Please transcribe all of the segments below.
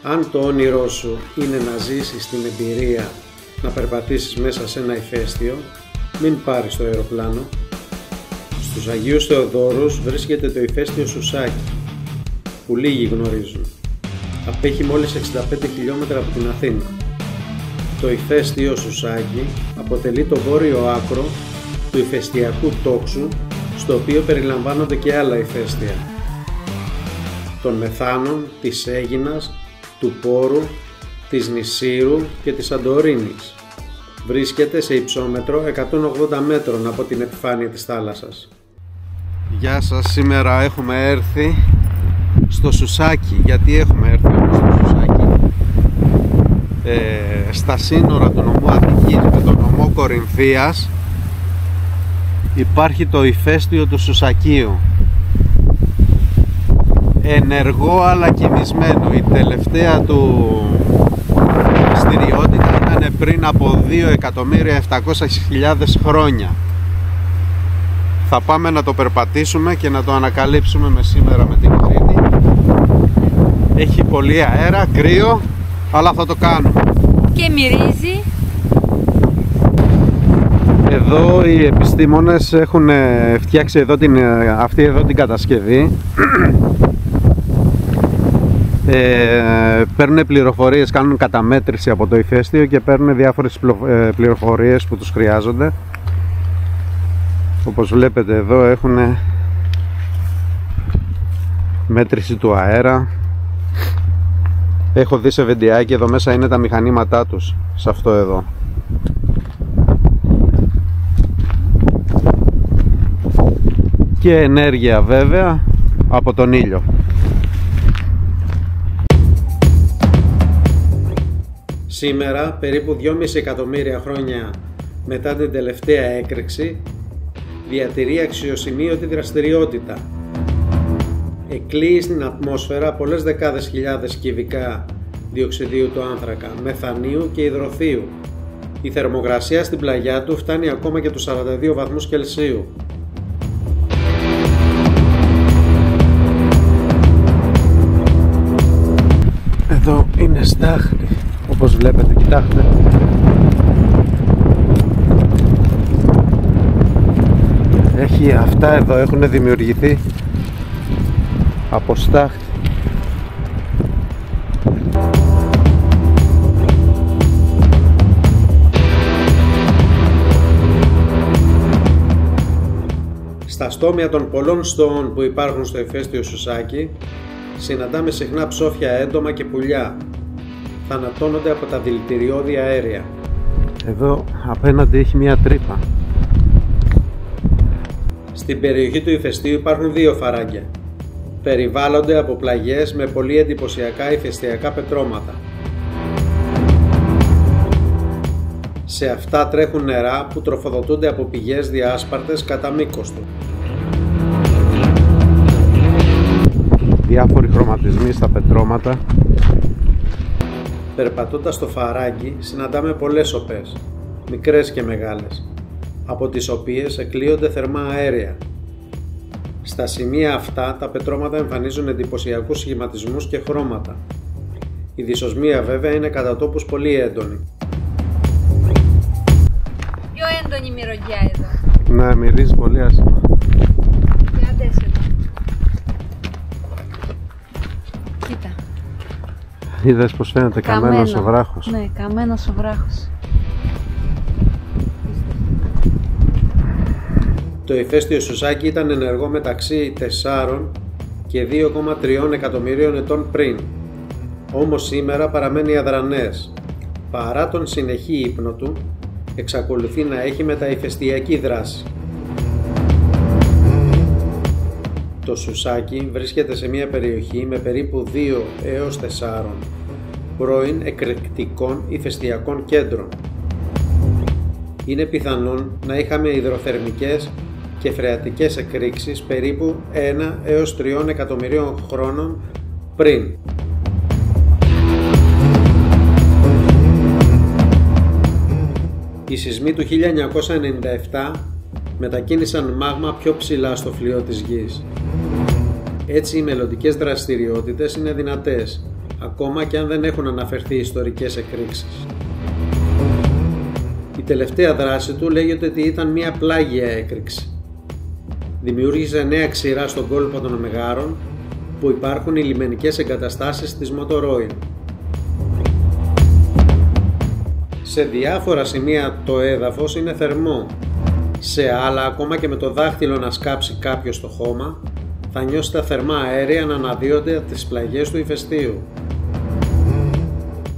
Αν το όνειρό σου είναι να ζήσεις την εμπειρία να περπατήσεις μέσα σε ένα ηφαίστειο, μην πάρεις το αεροπλάνο. Στους Αγίους Θεοδόρους βρίσκεται το ηφαίστειο Σουσάκη, που λίγοι γνωρίζουν. Απέχει μόλις 65 χιλιόμετρα από την Αθήνα. Το ηφαίστειο Σουσάκη αποτελεί το βόρειο άκρο του ηφαιστειακού τόξου, στο οποίο περιλαμβάνονται και άλλα ηφαίστεια, των Μεθάνων, της Αίγινας, του Πόρου, της Νησύρου και της Σαντορίνης. Βρίσκεται σε υψόμετρο 180 μέτρων από την επιφάνεια της θάλασσας. Γεια σας, σήμερα έχουμε έρθει στο Σουσάκη. Γιατί έχουμε έρθει όμως στο Σουσάκη? Στα σύνορα του νομού Αττικής με τον νομό Κορινθίας υπάρχει το ηφαίστειο του Σουσακίου. Ενεργό αλλά κοιμισμένο. Η τελευταία του δραστηριότητα ήταν πριν από 2.700.000 χρόνια. Θα πάμε να το περπατήσουμε και να το ανακαλύψουμε σήμερα με την Κρήτη. Έχει πολύ αέρα, κρύο, αλλά θα το κάνουμε. Και μυρίζει. Εδώ οι επιστήμονες έχουν φτιάξει εδώ αυτή εδώ την κατασκευή. Παίρνουν πληροφορίες, κάνουν καταμέτρηση από το ηφαίστειο και παίρνουν διάφορες πληροφορίες που τους χρειάζονται. Όπως βλέπετε εδώ έχουν μέτρηση του αέρα. Έχω δει σε βεντιάκι, εδώ μέσα είναι τα μηχανήματά τους, σε αυτό εδώ. Και ενέργεια βέβαια από τον ήλιο. Σήμερα, περίπου 2,5 εκατομμύρια χρόνια μετά την τελευταία έκρηξη, διατηρεί αξιοσημείωτη δραστηριότητα. Εκλείει στην ατμόσφαιρα πολλές δεκάδες χιλιάδες κυβικά διοξιδίου του άνθρακα, μεθανίου και υδροθείου. Η θερμοκρασία στην πλαγιά του φτάνει ακόμα και τους 42 βαθμούς Κελσίου. Εδώ είναι στάχτη, όπως βλέπετε, κοιτάξτε. Αυτά εδώ έχουν δημιουργηθεί από στάχτη. Στα στόμια των πολλών στόων που υπάρχουν στο ηφαίστειο Σουσάκη συναντάμε συχνά ψόφια έντομα και πουλιά. Θανατώνονται από τα δηλητηριώδη αέρια. Εδώ απέναντι έχει μια τρύπα. Στην περιοχή του ηφαιστείου υπάρχουν δύο φαράγγια. Περιβάλλονται από πλαγιές με πολύ εντυπωσιακά ηφαιστειακά πετρώματα. Σε αυτά τρέχουν νερά που τροφοδοτούνται από πηγές διάσπαρτες κατά μήκος του. Διάφοροι χρωματισμοί στα πετρώματα. Περπατώντας στο φαράγγι συναντάμε πολλές σοπές, μικρές και μεγάλες, από τις οποίες εκλείονται θερμά αέρια. Στα σημεία αυτά τα πετρώματα εμφανίζουν εντυπωσιακούς σχηματισμούς και χρώματα. Η δυσοσμία βέβαια είναι κατά τόπους πολύ έντονη. Πιο έντονη μυρωδιά εδώ. Ναι, μυρίζει πολύ άσχημα. Κοίτα. Είδες πως φαίνεται καμένος ο βράχος. Ναι, καμένος ο βράχος. Το ηφαίστειο Σουσάκη ήταν ενεργό μεταξύ 4 και 2,3 εκατομμυρίων ετών πριν. Όμως σήμερα παραμένει αδρανές. Παρά τον συνεχή ύπνο του, εξακολουθεί να έχει μεταηφαιστειακή δράση. Το Σουσάκη βρίσκεται σε μια περιοχή με περίπου 2 έως 4 πρώην εκρηκτικών ηφαιστειακών κέντρων. Είναι πιθανόν να είχαμε υδροθερμικές και φρεατικές εκρήξεις περίπου 1 έως 3 εκατομμυρίων χρόνων πριν. Οι σεισμοί του 1997 μετακίνησαν μάγμα πιο ψηλά στο φλοιό της γης. Έτσι οι μελλοντικές δραστηριότητες είναι δυνατές ακόμα και αν δεν έχουν αναφερθεί ιστορικές εκρήξεις. Η τελευταία δράση του λέγεται ότι ήταν μια πλάγια έκρηξη. Δημιούργησε νέα ξηρά στον κόλπο των Μεγάρων, που υπάρχουν οι λιμενικές εγκαταστάσεις της Μοτορόι. Σε διάφορα σημεία το έδαφος είναι θερμό. Σε άλλα, ακόμα και με το δάχτυλο να σκάψει κάποιος το χώμα, θα νιώσει τα θερμά αέρια να αναδύονται από τις πλαγιές του ηφαιστείου.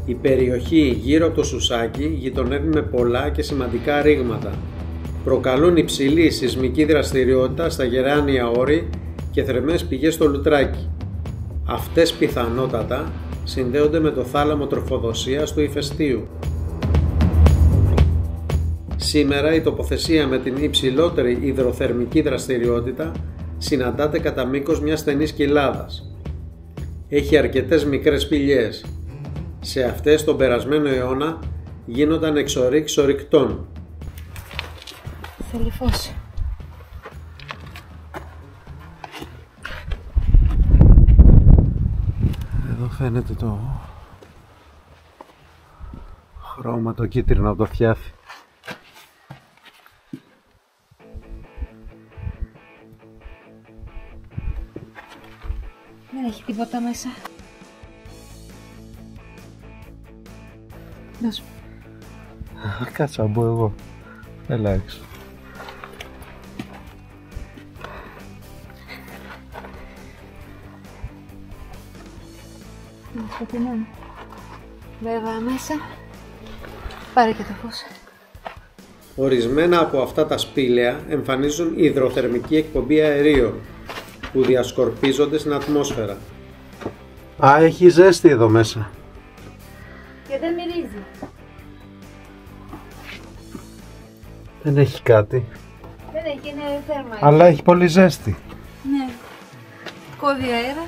Η περιοχή γύρω από το Σουσάκι γειτονεύει με πολλά και σημαντικά ρήγματα. Προκαλούν υψηλή σεισμική δραστηριότητα στα γεράνια όρη και θερμές πηγές στο Λουτράκι. Αυτές πιθανότατα συνδέονται με το θάλαμο τροφοδοσίας του ηφαιστείου. Σήμερα η τοποθεσία με την υψηλότερη υδροθερμική δραστηριότητα συναντάται κατά μήκος μιας στενής κοιλάδας. Έχει αρκετές μικρές σπηλιές. Σε αυτές τον περασμένο αιώνα γίνονταν εξορύξεις ορυκτών. Θέλει φως. Εδώ φαίνεται το χρώμα το κίτρινο από το φτιάφι. Δεν έχει τίποτα μέσα. Δώσ' μου. Κάτσα μπω εγώ. Έλα έξω. Είναι σκοτεινό. Βέβαια μέσα. Πάρε και το φως. Ορισμένα από αυτά τα σπήλαια εμφανίζουν υδροθερμική εκπομπή αερίων που διασκορπίζονται στην ατμόσφαιρα. Α, έχει ζέστη εδώ μέσα. Και δεν μυρίζει. Δεν έχει κάτι. Δεν έχει, είναι θέρμα. Αλλά έχει πολύ ζέστη. Ναι. Κόβει αέρα.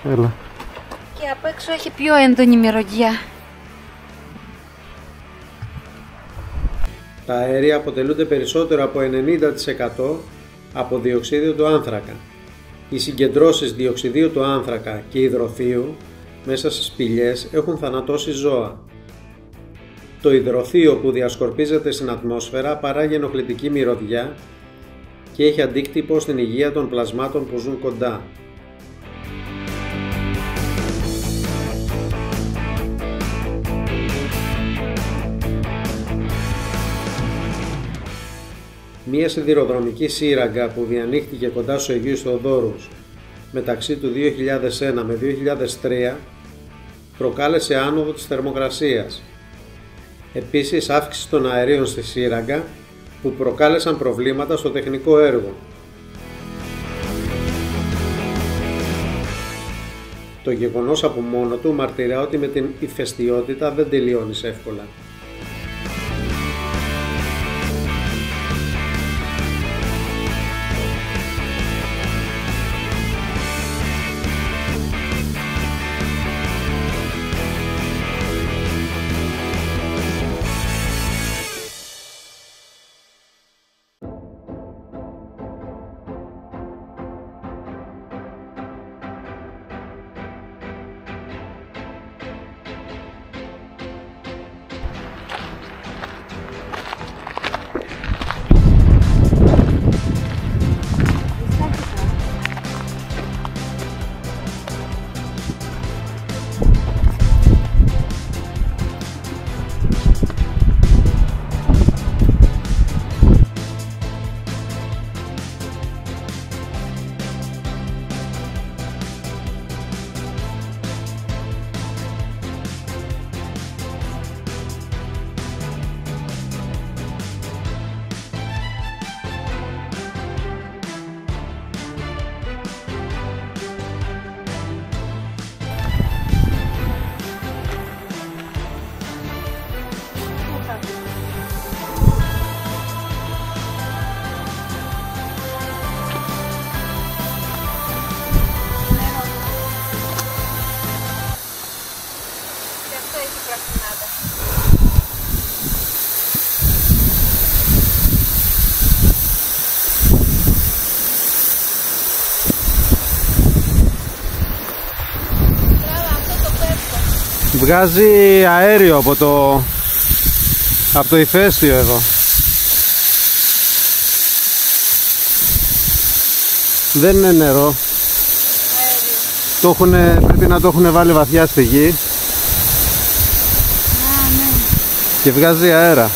Έλα. Και απ' έξω έχει πιο έντονη μυρωδιά. Τα αέρια αποτελούνται περισσότερο από 90% από διοξείδιο του άνθρακα. Οι συγκεντρώσεις διοξειδίου του άνθρακα και υδροθείου μέσα στις σπηλιές έχουν θανατώσει ζώα. Το υδροθείο που διασκορπίζεται στην ατμόσφαιρα παράγει ενοχλητική μυρωδιά και έχει αντίκτυπο στην υγεία των πλασμάτων που ζουν κοντά. Μία σιδηροδρομική σύραγγα που διανοίχθηκε κοντά στους Αγίους Θεοδόρους μεταξύ του 2001 με 2003 προκάλεσε άνοδο της θερμοκρασίας. Επίσης αύξηση των αερίων στη σύραγγα που προκάλεσαν προβλήματα στο τεχνικό έργο. Το γεγονός από μόνο του μαρτυρά ότι με την ηφαιστειότητα δεν τελειώνεις εύκολα. Βγάζει αέριο από το ηφαίστειο εδώ. Δεν είναι νερό. Πρέπει να το έχουν βάλει βαθιά στη γη. Ναι. Και βγάζει αέρα.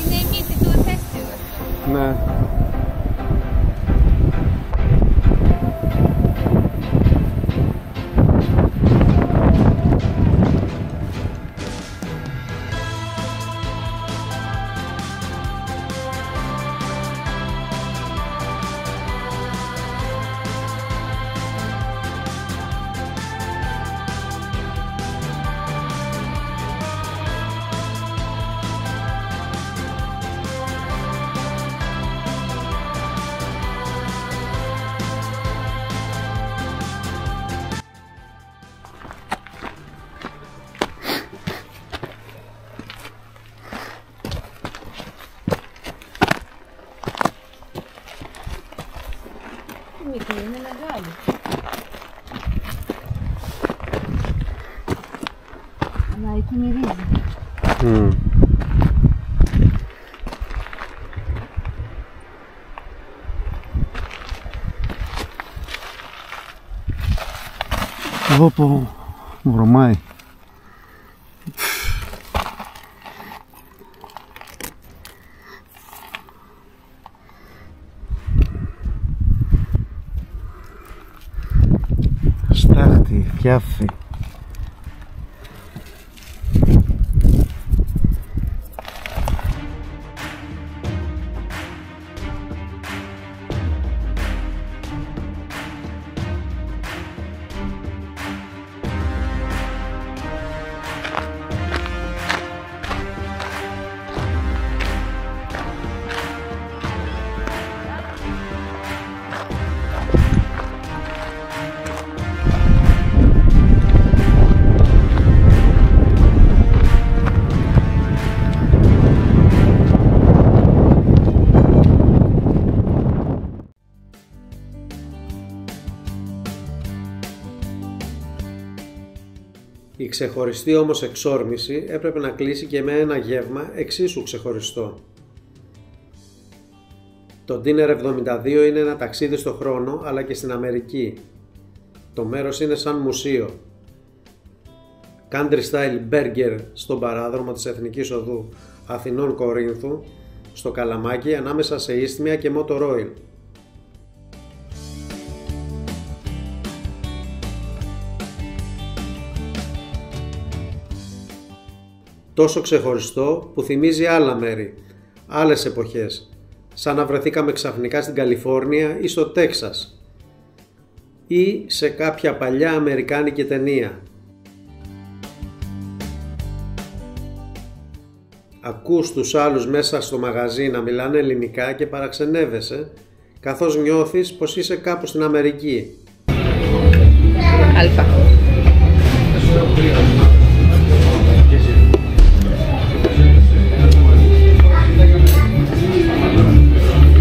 Είναι η μύτη του ηφαίστειου. Ναι. Η μύτη είναι μεγάλη. Αλλά εκεί μυρίζει. Όπο, βρωμάει. Στάχτη, φιάφη. Η ξεχωριστή όμως εξόρμηση έπρεπε να κλείσει και με ένα γεύμα εξίσου ξεχωριστό. Το Dinner 72 είναι ένα ταξίδι στο χρόνο αλλά και στην Αμερική. Το μέρος είναι σαν μουσείο. Country style burger στον παράδρομο της Εθνικής Οδού Αθηνών Κορίνθου, στο Καλαμάκι ανάμεσα σε Ίστμια και Motor Oil. Τόσο ξεχωριστό που θυμίζει άλλα μέρη, άλλες εποχές, σαν να βρεθήκαμε ξαφνικά στην Καλιφόρνια ή στο Τέξας ή σε κάποια παλιά αμερικάνικη ταινία. Ακούς τους άλλους μέσα στο μαγαζί να μιλάνε ελληνικά και παραξενεύεσαι, καθώς νιώθεις πως είσαι κάπου στην Αμερική. Αλφα.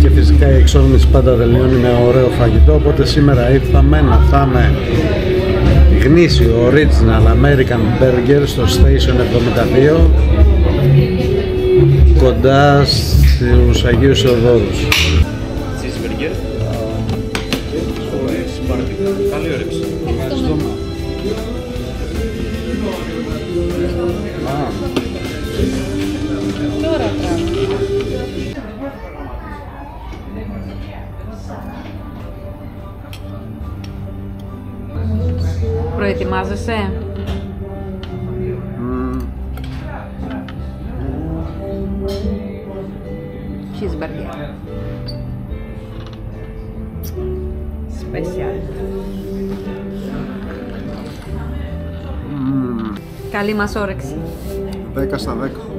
Και φυσικά η εξόρμηση πάντα τελειώνει με ωραίο φαγητό, οπότε σήμερα ήρθαμε να φάμε γνήσιο original American burger στο Station 72 κοντά στους Αγίους Θεοδόρους. Cheeseburger χωρίς μπάρμπεκιου. Καλή όρεξη. Τώρα πράγμα. Προετοιμάζεσαι? Cheeseburger. Special. Καλή μας όρεξη. 10 στα 10.